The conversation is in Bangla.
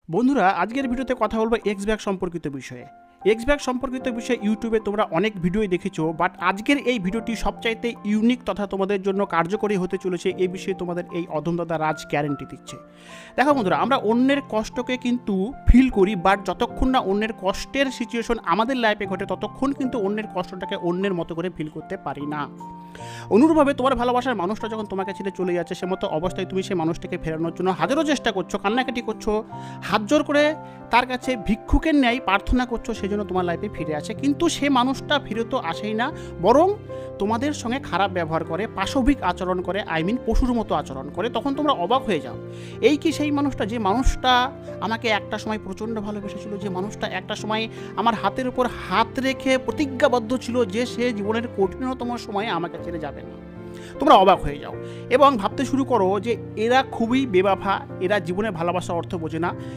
বন্ধুরা, আজকের ভিডিওতে কথা বলবো এক্স ব্যাক সম্পর্কিত বিষয়ে। এক্স ব্যাক সম্পর্কিত বিষয়ে ইউটিউবে তোমরা অনেক ভিডিওই দেখেছো, বাট আজকের এই ভিডিওটি সবচাইতে ইউনিক তথা তোমাদের জন্য কার্যকরী হতে চলেছে। এই বিষয়ে তোমাদের এই অধমদাদা রাজ গ্যারেন্টি দিচ্ছে। দেখো বন্ধুরা, আমরা অন্যের কষ্টকে কিন্তু ফিল করি, বাট যতক্ষণ না অন্যের কষ্টের সিচুয়েশন আমাদের লাইফে ঘটে ততক্ষণ কিন্তু অন্যের কষ্টটাকে অন্যের মতো করে ফিল করতে পারি না। অনুরূপভাবে তোমার ভালোবাসার মানুষটা যখন তোমাকে ছেড়ে চলে যাচ্ছে, সে মতো অবস্থায় তুমি সেই মানুষটাকে ফেরানোর জন্য হাজারো চেষ্টা করছো, কান্নাকাটি করছো, হাত জোর করে তার কাছে ভিক্ষুকের ন্যায় প্রার্থনা করছো সেই জন্য তোমার লাইফে ফিরে আসে, কিন্তু সে মানুষটা ফিরে তো আসেই না, বরং তোমাদের সঙ্গে খারাপ ব্যবহার করে, পাশবিক আচরণ করে, পশুর মতো আচরণ করে। তখন তোমরা অবাক হয়ে যাও, এই কি সেই মানুষটা, যে মানুষটা আমাকে একটা সময় প্রচণ্ড ভালোবেসেছিল, যে মানুষটা একটা সময় আমার হাতের উপর হাত রেখে প্রতিজ্ঞাবদ্ধ ছিল যে সে জীবনের কঠিনতম সময়ে আমাকে ছেড়ে যাবে না। তোমরা অবাক হয়ে যাও এবং ভাবতে শুরু করো যে এরা খুবই বেবাফা, এরা জীবনে ভালোবাসা অর্থ বোঝে না।